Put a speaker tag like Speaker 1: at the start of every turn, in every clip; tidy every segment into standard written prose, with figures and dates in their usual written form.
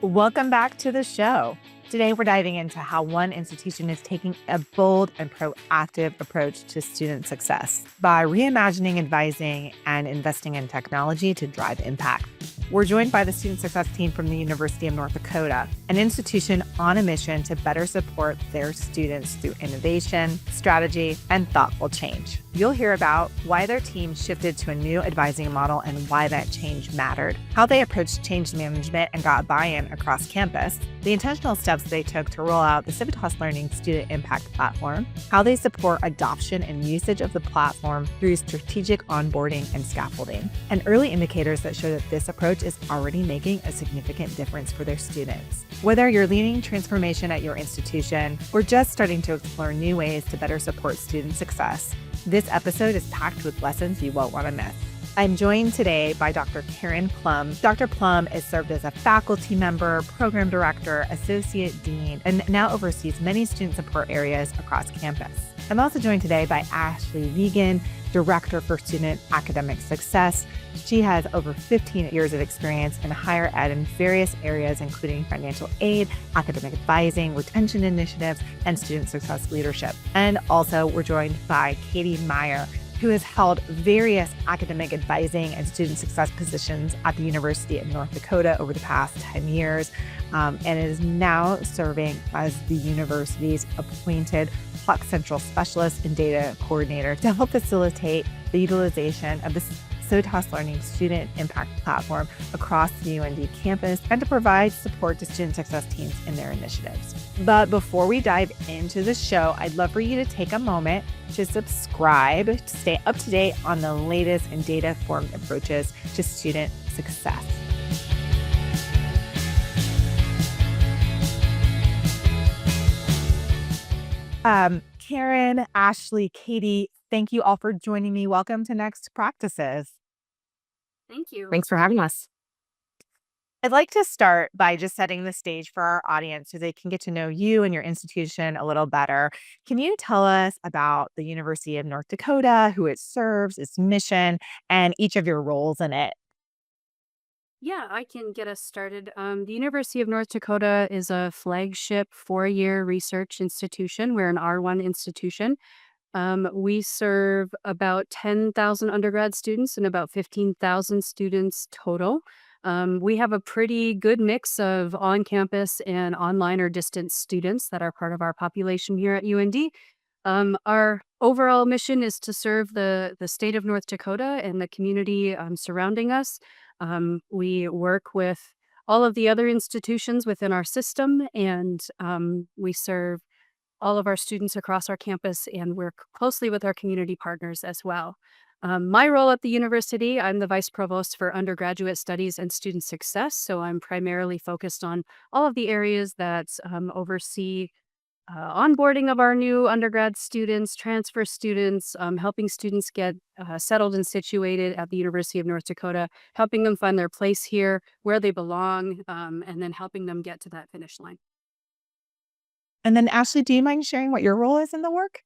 Speaker 1: Welcome back to the show. Today, we're diving into how one institution is taking a bold and proactive approach to student success by reimagining advising and investing in technology to drive impact. We're joined by the Student Success team from the University of North Dakota, an institution on a mission to better support their students through innovation, strategy, and thoughtful change. You'll hear about why their team shifted to a new advising model and why that change mattered, how they approached change management and got buy-in across campus, the intentional steps they took to roll out the Civitas Learning Student Impact Platform, how they support adoption and usage of the platform through strategic onboarding and scaffolding, and early indicators that show that this approach is already making a significant difference for their students. Whether you're leading transformation at your institution or just starting to explore new ways to better support student success, this episode is packed with lessons you won't want to miss. I'm joined today by Dr. Karen Plum. Dr. Plum has served as a faculty member, program director, associate dean, and now oversees many student support areas across campus. I'm also joined today by Ashley Vegan, Director for Student Academic Success. She has over 15 years of experience in higher ed in various areas, including financial aid, academic advising, retention initiatives, and student success leadership. And also, we're joined by Katie Meyer, who has held various academic advising and student success positions at the University of North Dakota over the past 10 years, and is now serving as the university's appointed Flock Central Specialist and Data Coordinator to help facilitate the utilization of the Civitas Learning Student Impact Platform across the UND campus and to provide support to student success teams in their initiatives. But before we dive into the show, I'd love for you to take a moment to subscribe to stay up to date on the latest and data-informed approaches to student success. Karen, Ashley, Katie, thank you all for joining me. Welcome to Next Practices.
Speaker 2: Thank you.
Speaker 3: Thanks for having us.
Speaker 1: I'd like to start by just setting the stage for our audience so they can get to know you and your institution a little better. Can you tell us about the University of North Dakota, who it serves, its mission, and each of your roles in it?
Speaker 2: Yeah, I can get us started. The University of North Dakota is a flagship four-year research institution. We're an R1 institution. We serve about 10,000 undergrad students and about 15,000 students total. We have a pretty good mix of on-campus and online or distance students that are part of our population here at UND. Our overall mission is to serve the state of North Dakota and the community surrounding us. We work with all of the other institutions within our system, and we serve all of our students across our campus and work closely with our community partners as well. My role at the university, I'm the Vice Provost for Undergraduate Studies and Student Success, so I'm primarily focused on all of the areas that oversee onboarding of our new undergrad students, transfer students, helping students get settled and situated at the University of North Dakota, helping them find their place here, where they belong, and then helping them get to that finish line.
Speaker 1: And then, Ashley, do you mind sharing what your role is in the work?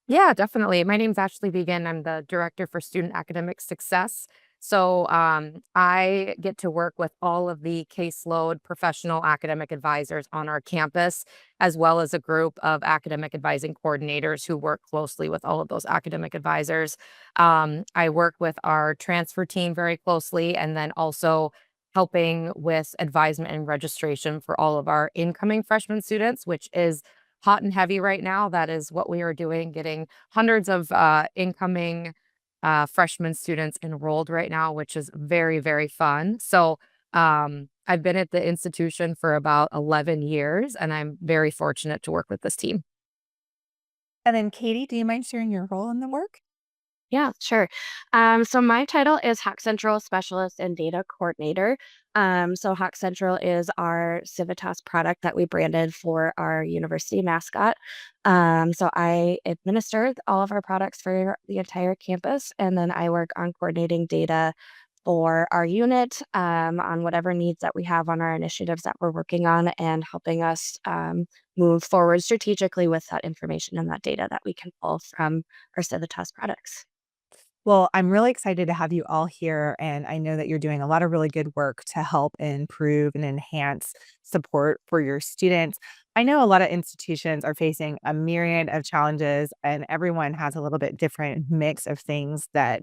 Speaker 3: Yeah, definitely. My name's Ashley Vegan. I'm the Director for Student Academic Success. So I get to work with all of the caseload professional academic advisors on our campus, as well as a group of academic advising coordinators who work closely with all of those academic advisors. I work with our transfer team very closely, and then also helping with advisement and registration for all of our incoming freshman students, which is hot and heavy right now. That is what we are doing, getting hundreds of incoming freshman students enrolled right now, which is very, very fun. So I've been at the institution for about 11 years, and I'm very fortunate to work with this team.
Speaker 1: And then, Katie, do you mind sharing your role in the work?
Speaker 4: Yeah, sure. So my title is Hack Central Specialist and Data Coordinator. So Hack Central is our Civitas product that we branded for our university mascot. So I administer all of our products for the entire campus, and then I work on coordinating data for our unit on whatever needs that we have on our initiatives that we're working on, and helping us move forward strategically with that information and that data that we can pull from our Civitas products.
Speaker 1: Well, I'm really excited to have you all here. And I know that you're doing a lot of really good work to help improve and enhance support for your students. I know a lot of institutions are facing a myriad of challenges, and everyone has a little bit different mix of things that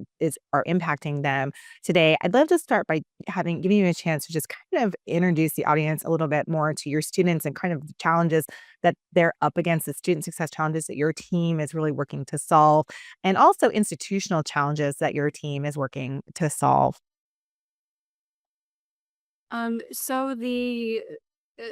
Speaker 1: are impacting them today. I'd love to start by giving you a chance to just kind of introduce the audience a little bit more to your students and kind of the challenges that they're up against, the student success challenges that your team is really working to solve, and also institutional challenges that your team is working to solve.
Speaker 2: So the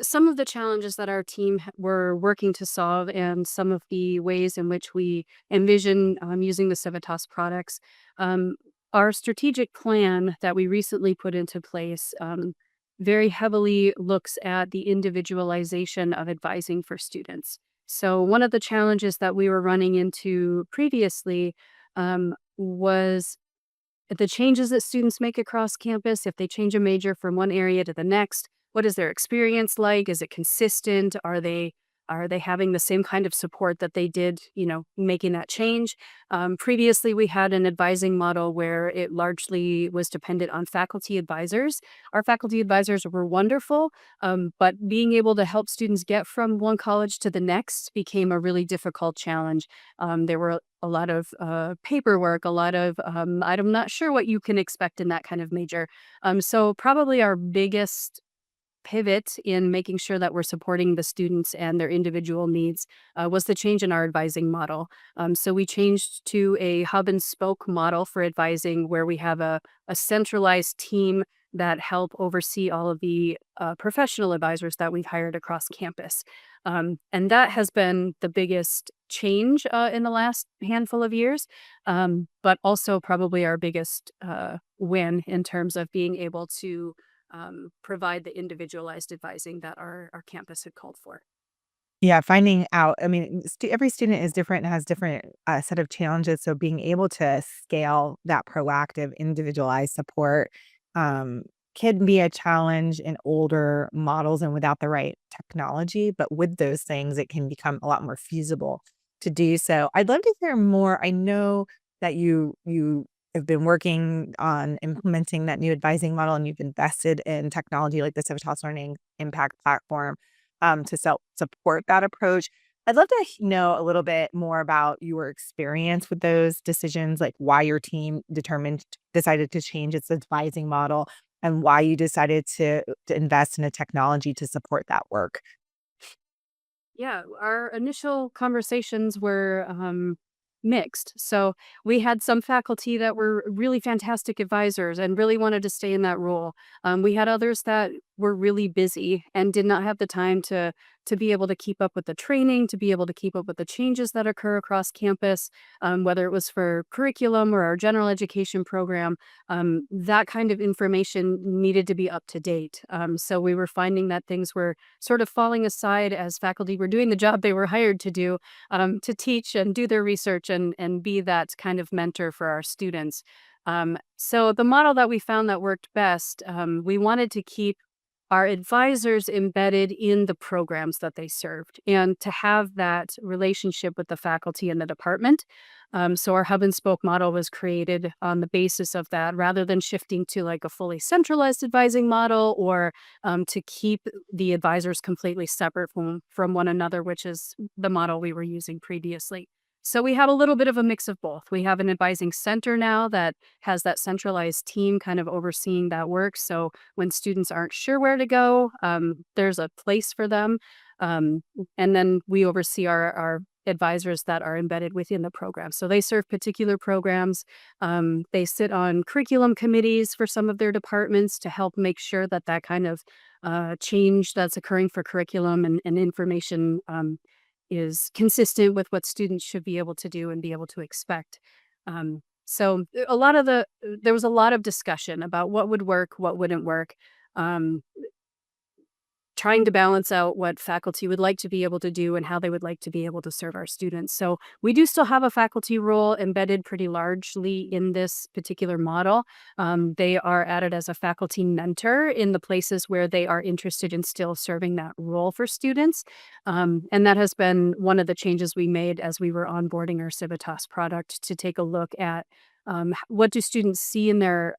Speaker 2: some of the challenges that our team were working to solve, and some of the ways in which we envision using the Civitas products, um, our strategic plan that we recently put into place very heavily looks at the individualization of advising for students. So one of the challenges that we were running into previously was the changes that students make across campus. If they change a major from one area to the next, what is their experience like? Is it consistent? Are they having the same kind of support that they did, making that change? Previously, we had an advising model where it largely was dependent on faculty advisors. Our faculty advisors were wonderful, but being able to help students get from one college to the next became a really difficult challenge. There were a lot of paperwork, a lot of, I'm not sure what you can expect in that kind of major. So, probably our biggest pivot in making sure that we're supporting the students and their individual needs was the change in our advising model. So we changed to a hub and spoke model for advising, where we have a centralized team that help oversee all of the professional advisors that we've hired across campus. And that has been the biggest change in the last handful of years, but also probably our biggest win in terms of being able to provide the individualized advising that our campus had called for.
Speaker 1: Yeah, finding out, I mean, every student is different and has different set of challenges. So being able to scale that proactive, individualized support um, can be a challenge in older models and without the right technology. But with those things, it can become a lot more feasible to do so. I'd love to hear more. I know that you have been working on implementing that new advising model, and you've invested in technology like the Civitas Learning Impact platform to support that approach. I'd love to know a little bit more about your experience with those decisions, like why your team decided to change its advising model, and why you decided to invest in a technology to support that work.
Speaker 2: Yeah, our initial conversations were mixed. So we had some faculty that were really fantastic advisors and really wanted to stay in that role. We had others that were really busy and did not have the time to be able to keep up with the training, to be able to keep up with the changes that occur across campus, whether it was for curriculum or our general education program. That kind of information needed to be up to date. So we were finding that things were sort of falling aside as faculty were doing the job they were hired to do, to teach and do their research and be that kind of mentor for our students. So the model that we found that worked best, we wanted to keep our advisors embedded in the programs that they served and to have that relationship with the faculty and the department. So our hub and spoke model was created on the basis of that, rather than shifting to like a fully centralized advising model, or to keep the advisors completely separate from one another, which is the model we were using previously. So we have a little bit of a mix of both. We have an advising center now that has that centralized team kind of overseeing that work. So when students aren't sure where to go, there's a place for them. Um, and then we oversee our advisors that are embedded within the program. So they serve particular programs. They sit on curriculum committees for some of their departments to help make sure that that kind of change that's occurring for curriculum and information is consistent with what students should be able to do and be able to expect. So there was a lot of discussion about what would work, what wouldn't work. Um, Trying to balance out what faculty would like to be able to do and how they would like to be able to serve our students. So we do still have a faculty role embedded pretty largely in this particular model. They are added as a faculty mentor in the places where they are interested in still serving that role for students. And that has been one of the changes we made as we were onboarding our Civitas product, to take a look at what do students see in their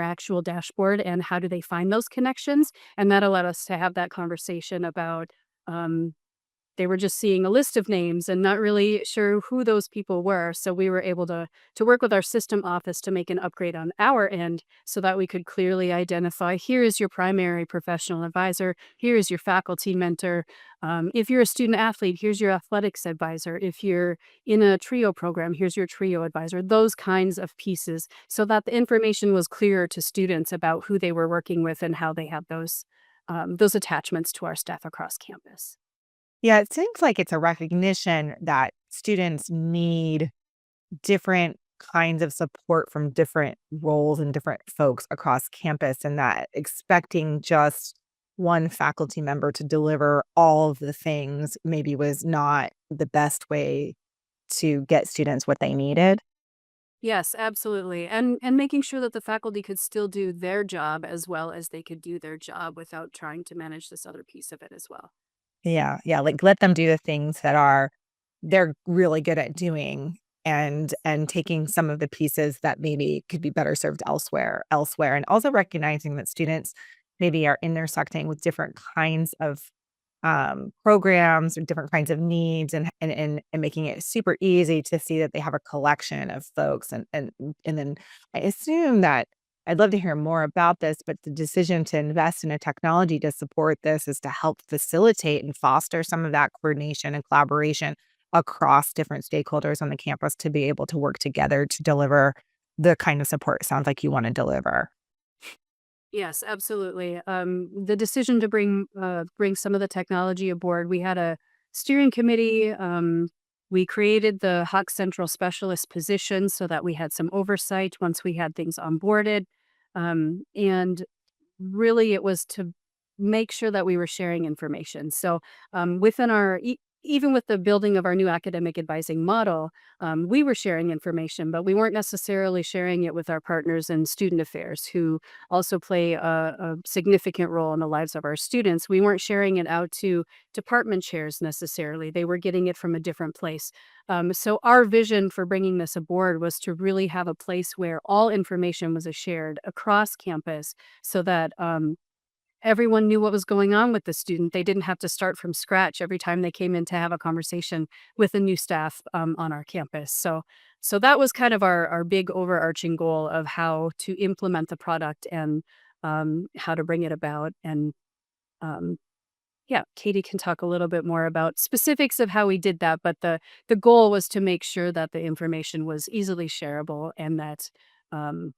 Speaker 2: actual dashboard, and how do they find those connections? And that allowed us to have that conversation about um, they were just seeing a list of names and not really sure who those people were. So we were able to work with our system office to make an upgrade on our end so that we could clearly identify, here is your primary professional advisor, here is your faculty mentor. If you're a student athlete, here's your athletics advisor. If you're in a trio program, here's your trio advisor. Those kinds of pieces, so that the information was clearer to students about who they were working with and how they had those attachments to our staff across campus.
Speaker 1: Yeah, it seems like it's a recognition that students need different kinds of support from different roles and different folks across campus, and that expecting just one faculty member to deliver all of the things maybe was not the best way to get students what they needed.
Speaker 2: Yes, absolutely. And making sure that the faculty could still do their job as well as they could do their job without trying to manage this other piece of it as well.
Speaker 1: Yeah, yeah, like, let them do the things that they're really good at doing, and taking some of the pieces that maybe could be better served elsewhere, and also recognizing that students maybe are intersecting with different kinds of programs or different kinds of needs, and making it super easy to see that they have a collection of folks, and then I assume that I'd love to hear more about this, but the decision to invest in a technology to support this is to help facilitate and foster some of that coordination and collaboration across different stakeholders on the campus to be able to work together to deliver the kind of support it sounds like you want to deliver.
Speaker 2: Yes, absolutely. The decision to bring some of the technology aboard. We had a steering committee. We created the Hawk Central specialist position so that we had some oversight once we had things onboarded. And really, it was to make sure that we were sharing information. So, within even with the building of our new academic advising model, we were sharing information, but we weren't necessarily sharing it with our partners in student affairs, who also play a significant role in the lives of our students. We weren't sharing it out to department chairs necessarily. They were getting it from a different place. So, our vision for bringing this aboard was to really have a place where all information was shared across campus so that everyone knew what was going on with the student. They didn't have to start from scratch every time they came in to have a conversation with a new staff on our campus. So that was kind of our big overarching goal of how to implement the product and how to bring it about. And um, yeah, Katie can talk a little bit more about specifics of how we did that. But the goal was to make sure that the information was easily shareable and that um,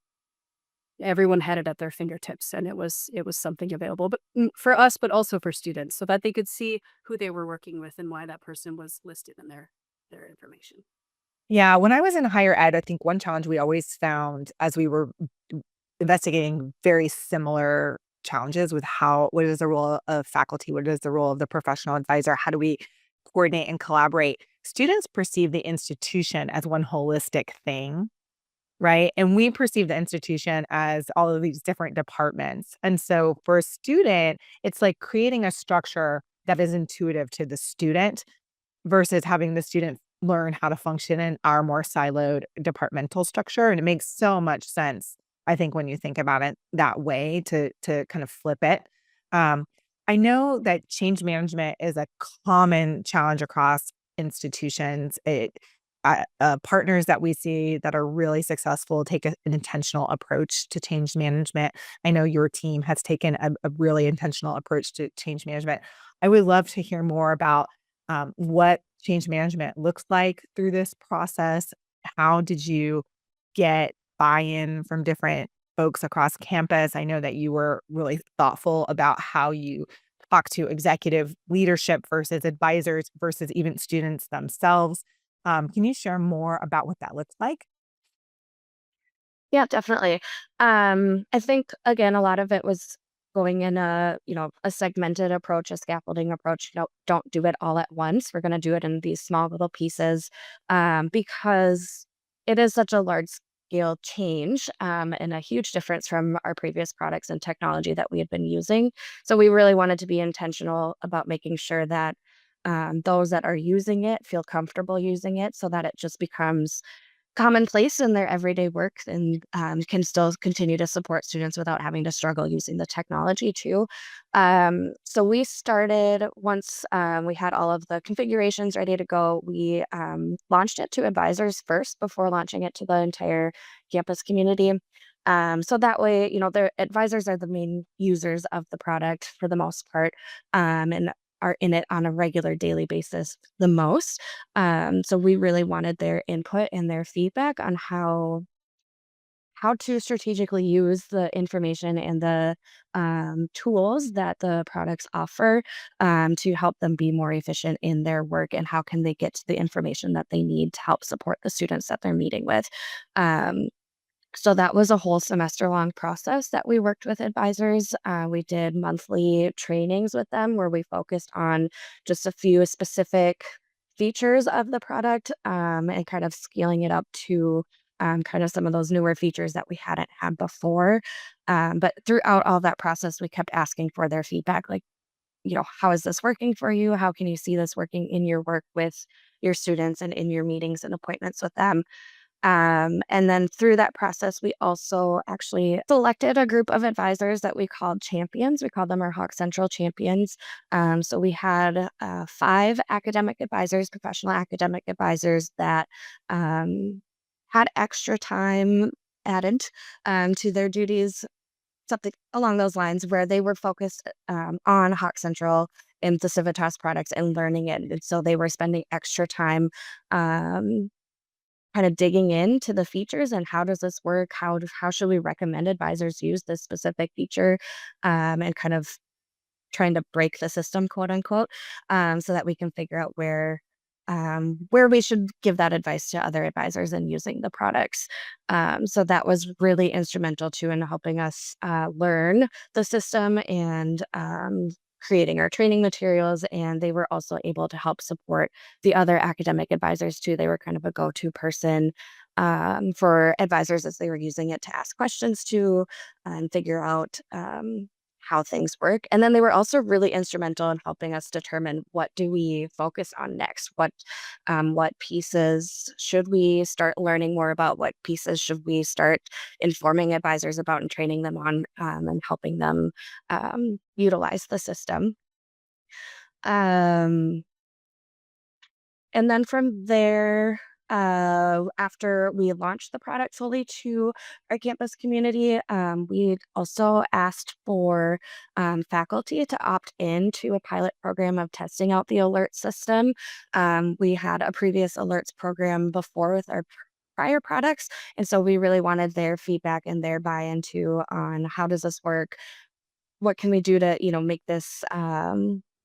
Speaker 2: everyone had it at their fingertips, and it was something available, but for us, but also for students, so that they could see who they were working with and why that person was listed in their information.
Speaker 1: Yeah, when I was in higher ed, I think one challenge we always found as we were investigating very similar challenges with what is the role of faculty, what is the role of the professional advisor, how do we coordinate and collaborate? Students perceive the institution as one holistic thing, right? And we perceive the institution as all of these different departments. And so for a student, it's like creating a structure that is intuitive to the student versus having the student learn how to function in our more siloed departmental structure. And it makes so much sense, I think, when you think about it that way to kind of flip it. Um, I know that change management is a common challenge across institutions. Partners that we see that are really successful take an intentional approach to change management. I know your team has taken a really intentional approach to change management. I would love to hear more about what change management looks like through this process. How did you get buy-in from different folks across campus? I know that you were really thoughtful about how you talk to executive leadership versus advisors versus even students themselves. Can you share more about what that looks like?
Speaker 4: Yeah, definitely. I think again, a lot of it was going in a segmented approach, a scaffolding approach. Don't do it all at once. We're going to do it in these small little pieces, because it is such a large scale change, and a huge difference from our previous products and technology that we had been using. So we really wanted to be intentional about making sure that those that are using it feel comfortable using it, so that it just becomes commonplace in their everyday work and can still continue to support students without having to struggle using the technology too. So we started once we had all of the configurations ready to go. We launched it to advisors first before launching it to the entire campus community. So that way, the advisors are the main users of the product for the most part, and are in it on a regular daily basis the most. So we really wanted their input and their feedback on how to strategically use the information and the tools that the products offer to help them be more efficient in their work, and how can they get to the information that they need to help support the students that they're meeting with. Um, so that was a whole semester long process that we worked with advisors. We did monthly trainings with them where we focused on just a few specific features of the product, and kind of scaling it up to kind of some of those newer features that we hadn't had before. But throughout all that process, we kept asking for their feedback, like, how is this working for you? How can you see this working in your work with your students and in your meetings and appointments with them? And then through that process, we also actually selected a group of advisors that we called champions. We called them our Hawk Central champions. So we had 5 academic advisors, professional academic advisors that had extra time added to their duties, something along those lines, where they were focused on Hawk Central and the Civitas products and learning it. And so they were spending extra time. Kind of digging into the features and how does this work? How should we recommend advisors use this specific feature, and kind of trying to break the system, quote unquote, so that we can figure out where we should give that advice to other advisors in using the products. So that was really instrumental too in helping us learn the system and creating our training materials. And they were also able to help support the other academic advisors too. They were kind of a go-to person for advisors as they were using it to ask questions to and figure out how things work. And then they were also really instrumental in helping us determine what do we focus on next? What pieces should we start learning more about? What pieces should we start informing advisors about and training them on, and helping them utilize the system? Um, and then from there, after we launched the product fully to our campus community, we also asked for faculty to opt in to a pilot program of testing out the alert system. We had a previous alerts program before with our prior products, and so we really wanted their feedback and their buy-in too on how does this work, what can we do to make this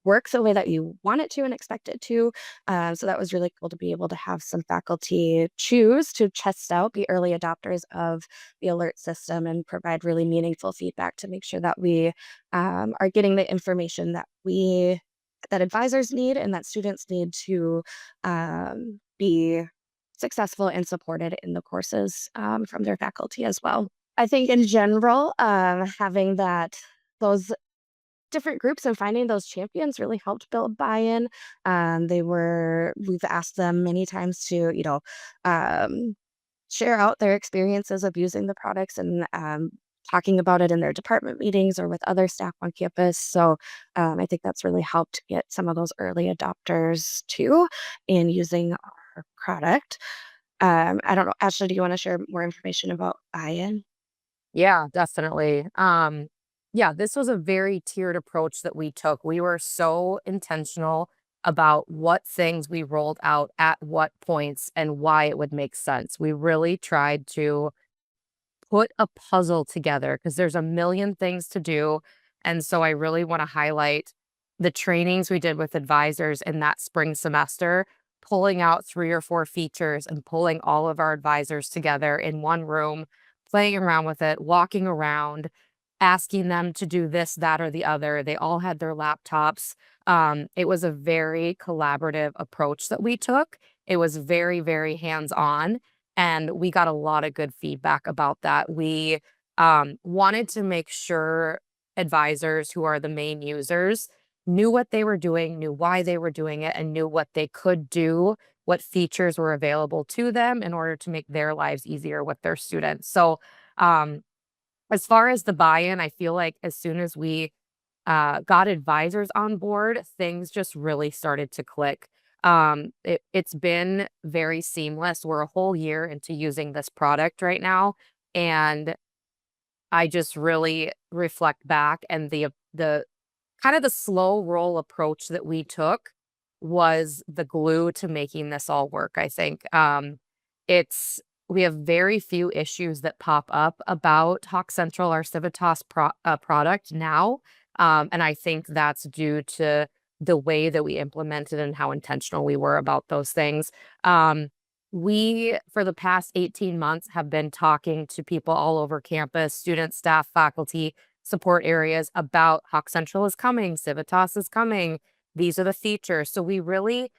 Speaker 4: work the way that you want it to and expect it to. So that was really cool to be able to have some faculty choose to test out, be early adopters of the alert system, and provide really meaningful feedback to make sure that we are getting the information that advisors need and that students need to be successful and supported in the courses from their faculty as well. I think in general, having those different groups and finding those champions really helped build buy-in. We've asked them many times to, um, share out their experiences of using the products and talking about it in their department meetings or with other staff on campus. So I think that's really helped get some of those early adopters too in using our product. I don't know, Ashley, do you want to share more information about buy-in?
Speaker 3: Yeah, definitely. Yeah, this was a very tiered approach that we took. We were so intentional about what things we rolled out at what points and why it would make sense. We really tried to put a puzzle together because there's a million things to do. And so I really want to highlight the trainings we did with advisors in that spring semester, pulling out 3 or 4 features and pulling all of our advisors together in one room, playing around with it, walking around, asking them to do this, that, or the other. They all had their laptops. It was a very collaborative approach that we took. It was very, very hands on. And we got a lot of good feedback about that. We wanted to make sure advisors who are the main users knew what they were doing, knew why they were doing it, and knew what they could do, what features were available to them in order to make their lives easier with their students. So, um, as far as the buy-in, I feel like as soon as we got advisors on board, things just really started to click. It's been very seamless. We're a whole year into using this product right now, and I just really reflect back, and the kind of the slow roll approach that we took was the glue to making this all work, I think. It's we have very few issues that pop up about Hawk Central, our Civitas product now. And I think that's due to the way that we implemented and how intentional we were about those things. We, for the past 18 months, have been talking to people all over campus, students, staff, faculty, support areas about Hawk Central is coming, Civitas is coming. These are the features. So we really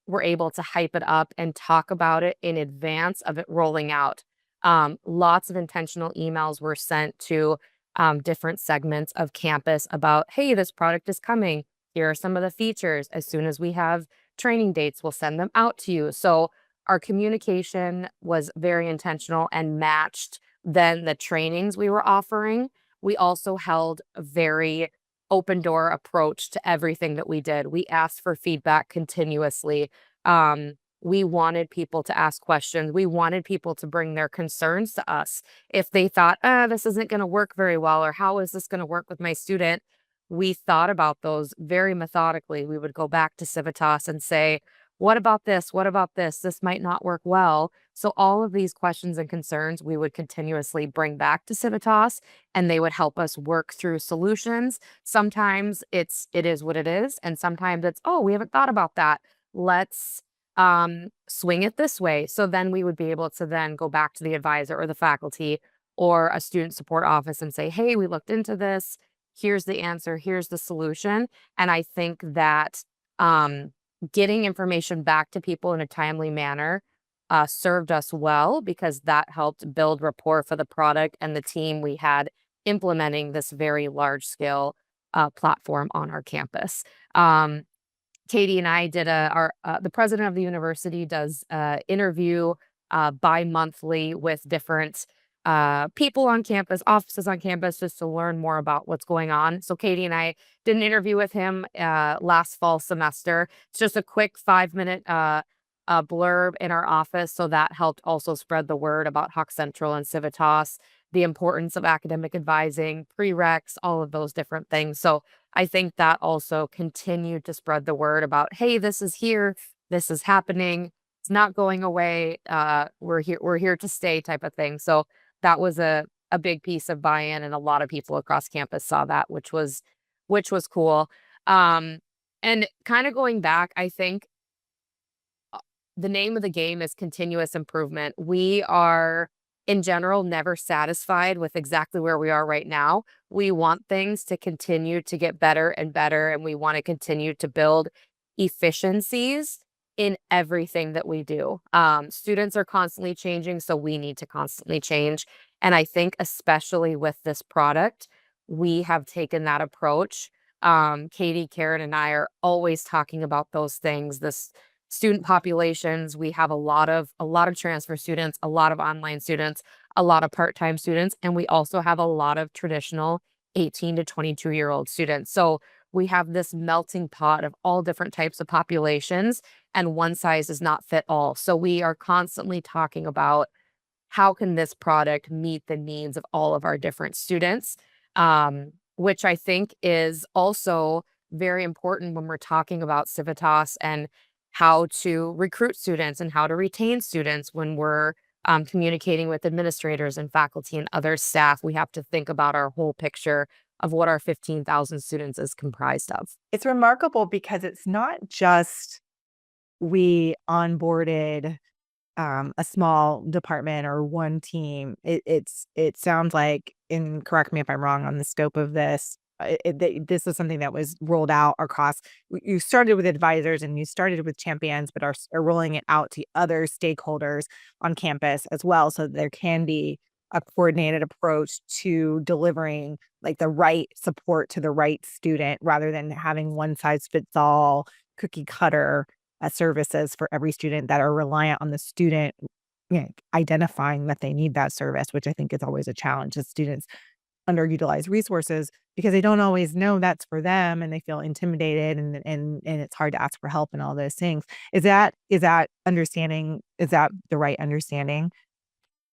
Speaker 3: were able to hype it up and talk about it in advance of it rolling out. Lots of intentional emails were sent to different segments of campus about, hey, this product is coming. Here are some of the features. As soon as we have training dates, we'll send them out to you. So our communication was very intentional and matched then the trainings we were offering. We also held a very open door approach to everything that we did. We asked for feedback continuously. We wanted people to ask questions. We wanted people to bring their concerns to us. If they thought, this isn't going to work very well, or how is this going to work with my student? We thought about those very methodically. We would go back to Civitas and say, what about this? What about this? This might not work well. So all of these questions and concerns we would continuously bring back to Civitas, and they would help us work through solutions. Sometimes it is what it is, and sometimes it's, oh, we haven't thought about that. Let's swing it this way. So then we would be able to then go back to the advisor or the faculty or a student support office and say, hey, we looked into this. Here's the answer. Here's the solution. And I think that getting information back to people in a timely manner served us well, because that helped build rapport for the product and the team we had implementing this very large scale platform on our campus. Katie and I did the president of the university does interview bi-monthly with different people on campus, offices on campus, just to learn more about what's going on. So Katie and I did an interview with him last fall semester. It's just a quick 5-minute blurb in our office. So that helped also spread the word about Hawk Central and Civitas, the importance of academic advising, prereqs, all of those different things. So I think that also continued to spread the word about, hey, this is here, this is happening, it's not going away, we're here to stay, type of thing. So that was a big piece of buy-in, and a lot of people across campus saw that, which was cool. And kind of going back, I think the name of the game is continuous improvement. We are, in general, never satisfied with exactly where we are right now. We want things to continue to get better and better, and we want to continue to build efficiencies in everything that we do. Students are constantly changing, so we need to constantly change. And I think especially with this product, we have taken that approach. Katie, Karen, and I are always talking about those things. This student populations, we have a lot of transfer students, a lot of online students, a lot of part-time students, and we also have a lot of traditional 18 to 22-year-old students. So we have this melting pot of all different types of populations, and one size does not fit all. So we are constantly talking about how can this product meet the needs of all of our different students, which I think is also very important when we're talking about Civitas and how to recruit students and how to retain students when we're communicating with administrators and faculty and other staff. We have to think about our whole picture of what our 15,000 students is comprised of.
Speaker 1: It's remarkable because it's not just we onboarded a small department or one team. It sounds like, and correct me if I'm wrong on the scope of this, this is something that was rolled out across. You started with advisors and you started with champions, but are rolling it out to other stakeholders on campus as well, so there can be a coordinated approach to delivering like the right support to the right student rather than having one size fits all cookie cutter services for every student that are reliant on the student, identifying that they need that service, which I think is always a challenge as students underutilized resources because they don't always know that's for them and they feel intimidated and it's hard to ask for help and all those things. Is that understanding, is that the right understanding?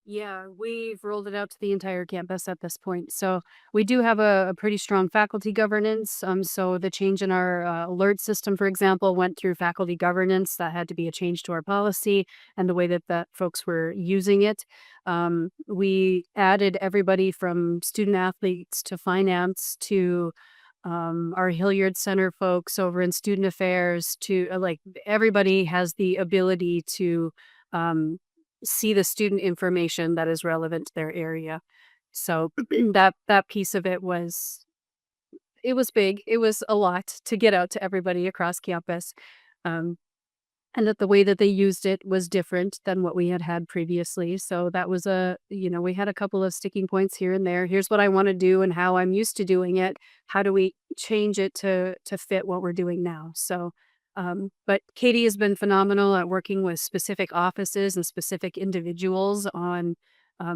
Speaker 2: Yeah, we've rolled it out to the entire campus at this point. So we do have a pretty strong faculty governance. So the change in our alert system, for example, went through faculty governance. That had to be a change to our policy and the way that folks were using it. We added everybody from student athletes to finance to our Hilliard Center folks over in student affairs to like everybody has the ability to um, see the student information that is relevant to their area. So that piece of it was big. It was a lot to get out to everybody across campus. Um, and that the way that they used it was different than what we had had previously. So that was we had a couple of sticking points here and there. Here's what I want to do and how I'm used to doing it. How do we change it to fit what we're doing now? So, but Katie has been phenomenal at working with specific offices and specific individuals on.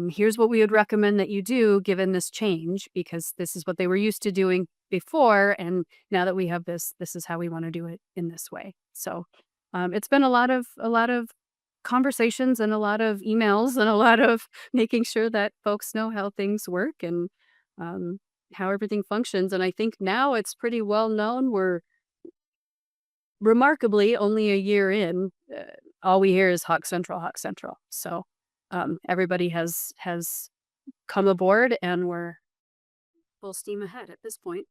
Speaker 2: Here's what we would recommend that you do given this change, because this is what they were used to doing before. And now that we have this is how we want to do it in this way. So it's been a lot of conversations and a lot of emails and a lot of making sure that folks know how things work and um, how everything functions. And I think now it's pretty well known. We're remarkably only a year in. All we hear is Hawk Central, Hawk Central. So everybody has come aboard, and we're full steam ahead at this point.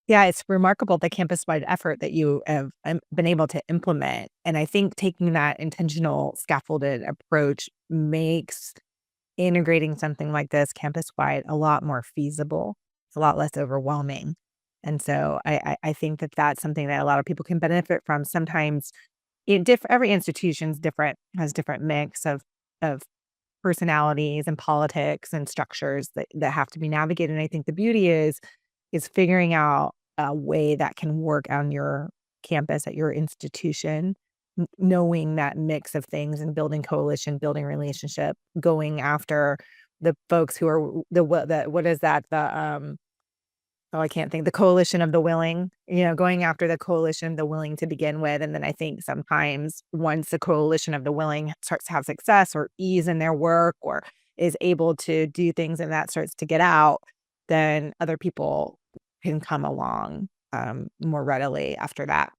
Speaker 1: Yeah, it's remarkable the campus-wide effort that you have been able to implement. And I think taking that intentional scaffolded approach makes integrating something like this campus-wide a lot more feasible. It's a lot less overwhelming. And so I think that that's something that a lot of people can benefit from. Sometimes every institution's different, has different mix of personalities and politics and structures that have to be navigated. And I think the beauty is figuring out a way that can work on your campus at your institution, knowing that mix of things and building coalition, building relationship, going after the folks who are what is that? Oh, I can't think, the coalition of the willing, going after the coalition of the willing to begin with. And then I think sometimes once the coalition of the willing starts to have success or ease in their work or is able to do things and that starts to get out, then other people can come along more readily after that.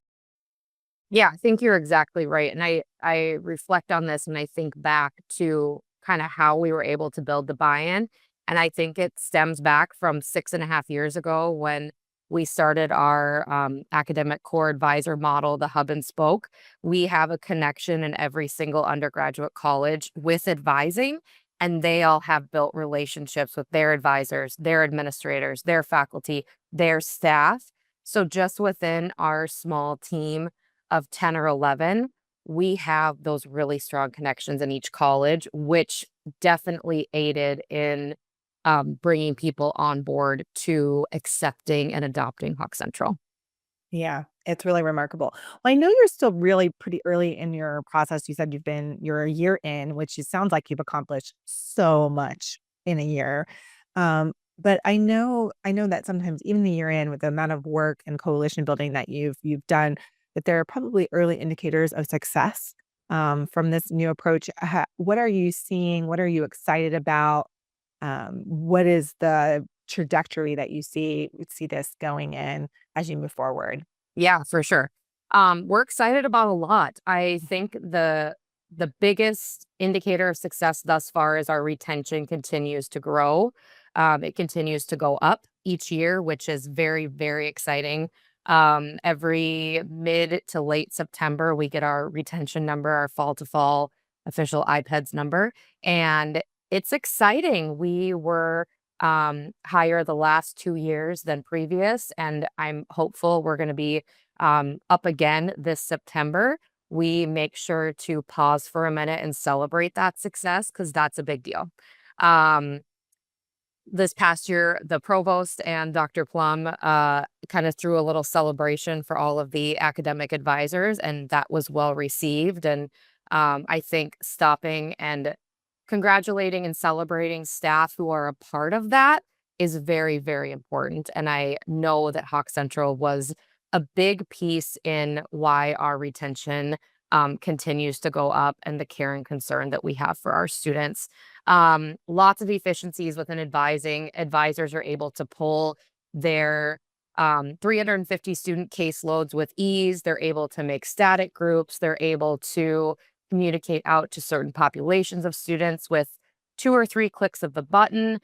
Speaker 3: Yeah, I think you're exactly right. And I reflect on this and I think back to kind of how we were able to build the buy-in. And I think it stems back from 6.5 years ago when we started our academic core advisor model, the hub and spoke. We have a connection in every single undergraduate college with advising, and they all have built relationships with their advisors, their administrators, their faculty, their staff. So just within our small team of 10 or 11, we have those really strong connections in each college, which definitely aided in bringing people on board to accepting and adopting Hawk Central.
Speaker 1: Yeah, it's really remarkable. Well, I know you're still really pretty early in your process. You said you're a year in, which it sounds like you've accomplished so much in a year. But I know that sometimes even the year in with the amount of work and coalition building that you've done, that there are probably early indicators of success from this new approach. What are you seeing? What are you excited about? What is the trajectory that you see this going in as you move forward?
Speaker 3: Yeah, for sure. We're excited about a lot. I think the biggest indicator of success thus far is our retention continues to grow. It continues to go up each year, which is very, very exciting. Every mid to late September, we get our retention number, our fall to fall official iPads number, and it's exciting. We were higher the last 2 years than previous, and I'm hopeful we're going to be up again this September. We make sure to pause for a minute and celebrate that success because that's a big deal. This past year, the provost and Dr. Plum kind of threw a little celebration for all of the academic advisors, and that was well received. And I think stopping and congratulating and celebrating staff who are a part of that is very, very important. And I know that Hawk Central was a big piece in why our retention continues to go up and the care and concern that we have for our students. Lots of efficiencies within advising. Advisors are able to pull their 350 student caseloads with ease. They're able to make static groups. They're able to communicate out to certain populations of students with 2 or 3 clicks of the button.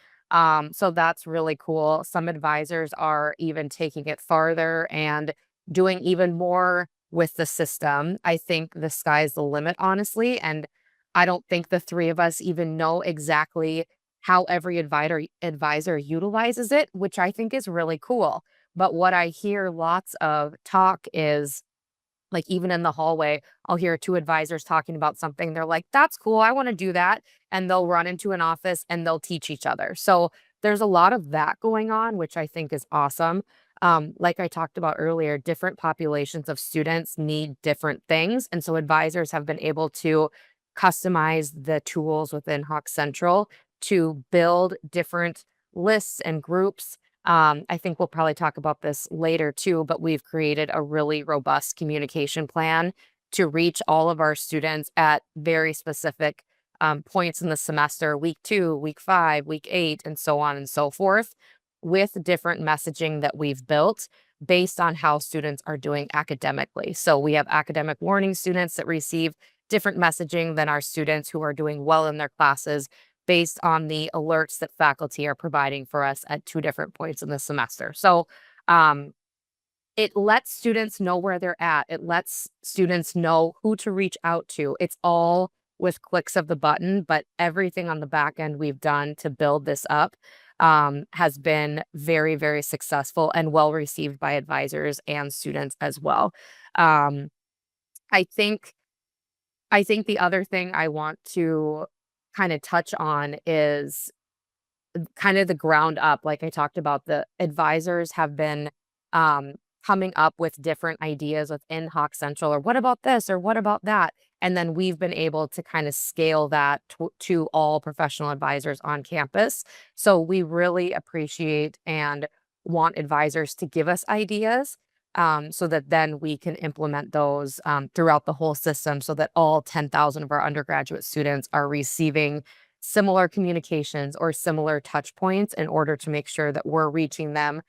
Speaker 3: So that's really cool. Some advisors are even taking it farther and doing even more with the system. I think the sky's the limit, honestly. And I don't think the three of us even know exactly how every advisor utilizes it, which I think is really cool. But what I hear lots of talk is, like, even in the hallway, I'll hear 2 advisors talking about something. They're like, "That's cool. I want to do that." And they'll run into an office and they'll teach each other. So there's a lot of that going on, which I think is awesome. Like I talked about earlier, different populations of students need different things. And so advisors have been able to customize the tools within Hawk Central to build different lists and groups. I think we'll probably talk about this later too, but we've created a really robust communication plan to reach all of our students at very specific points in the semester, week 2, week 5, week 8, and so on and so forth, with different messaging that we've built based on how students are doing academically. So we have academic warning students that receive different messaging than our students who are doing well in their classes based on the alerts that faculty are providing for us at 2 different points in the semester. So it lets students know where they're at. It lets students know who to reach out to. It's all with clicks of the button, but everything on the back end we've done to build this up has been very, very successful and well received by advisors and students as well. Um, I think I think the other thing I want to kind of touch on is kind of the ground up. Like I talked about, the advisors have been um, coming up with different ideas within Hawk Central, or what about this, or what about that? And then we've been able to kind of scale that to all professional advisors on campus. So we really appreciate and want advisors to give us ideas, so that then we can implement those throughout the whole system, so that all 10,000 of our undergraduate students are receiving similar communications or similar touch points in order to make sure that we're reaching them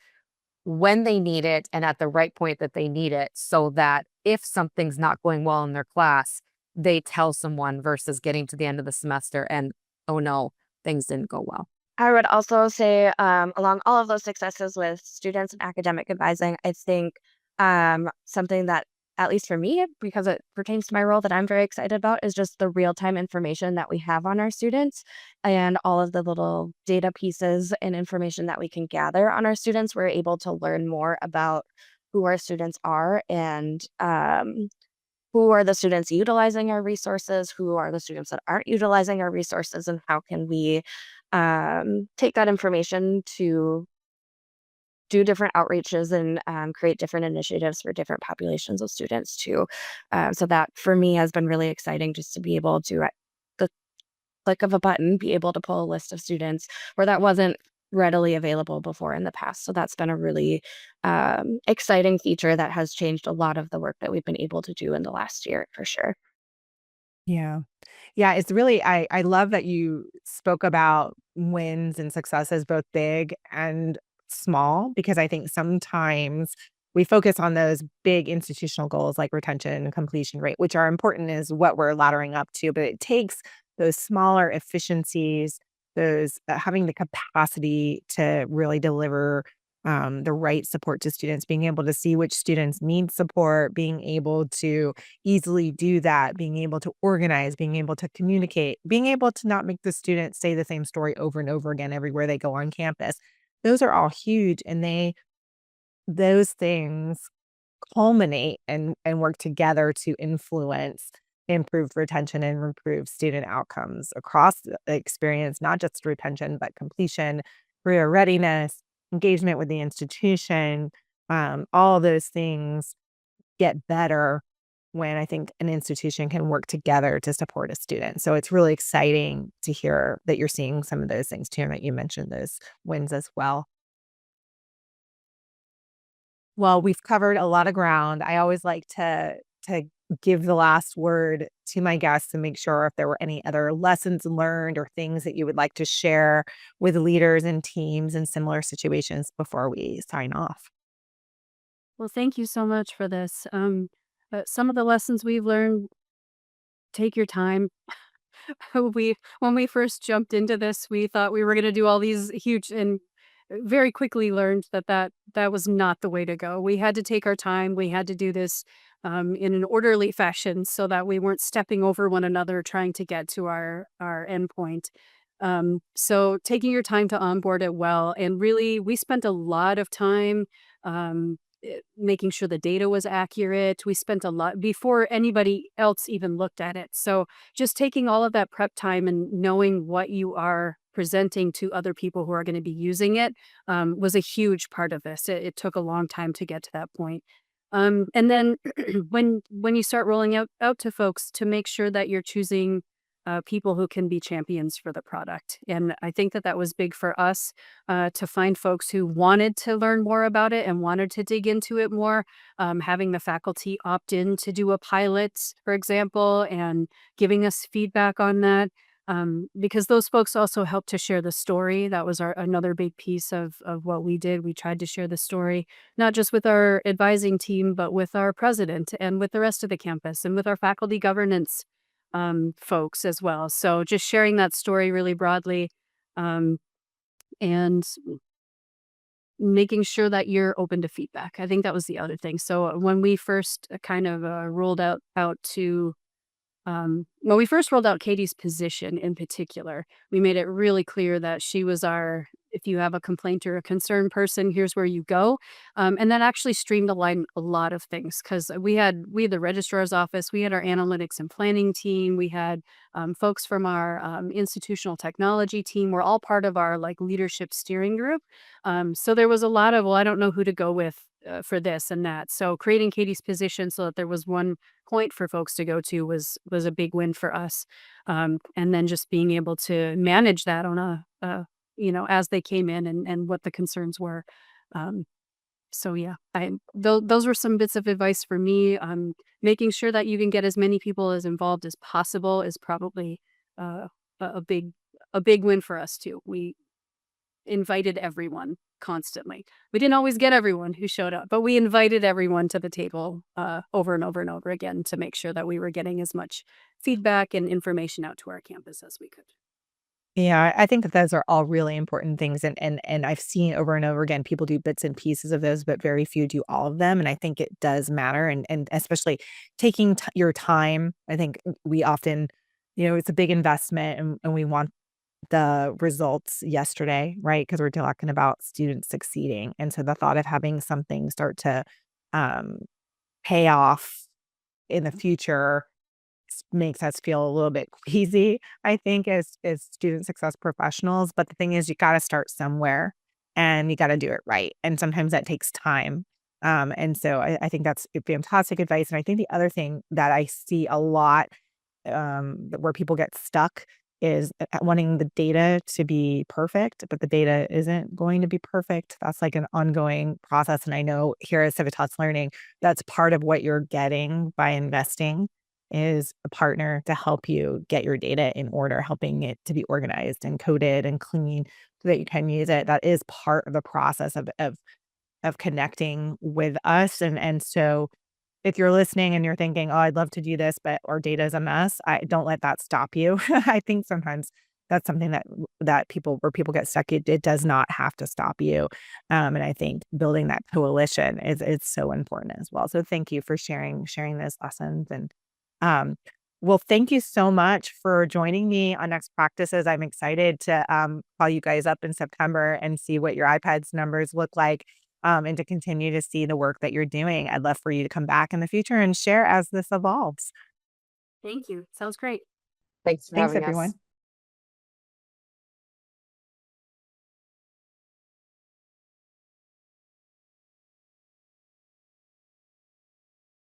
Speaker 3: when they need it and at the right point that they need it, so that if something's not going well in their class, they tell someone versus getting to the end of the semester and, oh no, things didn't go well.
Speaker 4: I would also say, along all of those successes with students and academic advising, I think something that, at least for me, because it pertains to my role, that I'm very excited about is just the real time information that we have on our students and all of the little data pieces and information that we can gather on our students. We're able to learn more about who our students are and who are the students utilizing our resources, who are the students that aren't utilizing our resources, and how can we take that information to do different outreaches and create different initiatives for different populations of students too. So that for me has been really exciting, just to be able to, at the click of a button, be able to pull a list of students where that wasn't readily available before in the past. So that's been a really exciting feature that has changed a lot of the work that we've been able to do in the last year, for sure.
Speaker 1: Yeah. Yeah, it's really I love that you spoke about wins and successes, both big and small, because I think sometimes we focus on those big institutional goals like retention and completion rate, which are important, is what we're laddering up to, but it takes those smaller efficiencies, those having the capacity to really deliver the right support to students, being able to see which students need support, being able to easily do that, being able to organize, being able to communicate, being able to not make the students say the same story over and over again everywhere they go on campus. Those are all huge, and those things culminate and work together to influence improved retention and improved student outcomes across the experience, not just retention, but completion, career readiness, engagement with the institution. All those things get better when I think an institution can work together to support a student. So it's really exciting to hear that you're seeing some of those things too, and that you mentioned those wins as well. Well, we've covered a lot of ground. I always like to give the last word to my guests to make sure if there were any other lessons learned or things that you would like to share with leaders and teams in similar situations before we sign off.
Speaker 2: Well, thank you so much for this. Some of the lessons we've learned: take your time. When we first jumped into this, we thought we were going to do all these huge, and very quickly learned that that was not the way to go. We had to take our time. We had to do this in an orderly fashion so that we weren't stepping over one another trying to get to our endpoint. So taking your time to onboard it well, and really, we spent a lot of time making sure the data was accurate. We spent a lot before anybody else even looked at it. So just taking all of that prep time and knowing what you are presenting to other people who are going to be using it was a huge part of this. It took a long time to get to that point. And then when you start rolling out to folks, to make sure that you're choosing people who can be champions for the product. And I think that that was big for us, to find folks who wanted to learn more about it and wanted to dig into it more. Having the faculty opt in to do a pilot, for example, and giving us feedback on that. Because those folks also helped to share the story. That was another big piece of what we did. We tried to share the story, not just with our advising team, but with our president and with the rest of the campus and with our faculty governance folks as well. So just sharing that story really broadly, um, and making sure that you're open to feedback. I think that was the other thing. So when we first kind of rolled out to when we first rolled out Katie's position in particular, we made it really clear that she was our, if you have a complaint or a concerned person, here's where you go. And that actually streamlined a lot of things, because we had the registrar's office, we had our analytics and planning team, we had folks from our institutional technology team. We're all part of our like leadership steering group. So there was a lot of, well, I don't know who to go with for this and that. So creating Katie's position so that there was one point for folks to go to was a big win for us. And then just being able to manage that on as they came in, and what the concerns were. Um, so yeah, those were some bits of advice for me. Making sure that you can get as many people as involved as possible is probably a big win for us too. We invited everyone constantly. We didn't always get everyone who showed up, but we invited everyone to the table over and over and over again, to make sure that we were getting as much feedback and information out to our campus as we could.
Speaker 1: Yeah, I think that those are all really important things, and I've seen over and over again people do bits and pieces of those, but very few do all of them, and I think it does matter, and especially taking your time. I think we often, it's a big investment, and we want the results yesterday, right? Because we're talking about students succeeding, and so the thought of having something start to um, pay off in the future makes us feel a little bit queasy, I think, as student success professionals. But the thing is, you got to start somewhere, and you got to do it right. And sometimes that takes time. And so I think that's fantastic advice. And I think the other thing that I see a lot, where people get stuck, is wanting the data to be perfect, but the data isn't going to be perfect. That's like an ongoing process. And I know here at Civitas Learning, that's part of what you're getting by investing, is a partner to help you get your data in order, helping it to be organized and coded and clean so that you can use it. That is part of the process of connecting with us. And so if you're listening and you're thinking, "Oh, I'd love to do this, but our data is a mess," I don't let that stop you. I think sometimes that's something that people get stuck, it does not have to stop you. And I think building that coalition is so important as well. So thank you for sharing those lessons. And um, well, thank you so much for joining me on Next Practices. I'm excited to call you guys up in September and see what your iPads numbers look like, and to continue to see the work that you're doing. I'd love for you to come back in the future and share as this evolves.
Speaker 2: Thank you. Sounds great.
Speaker 3: Thanks for
Speaker 1: Thanks,
Speaker 3: having us.
Speaker 1: everyone.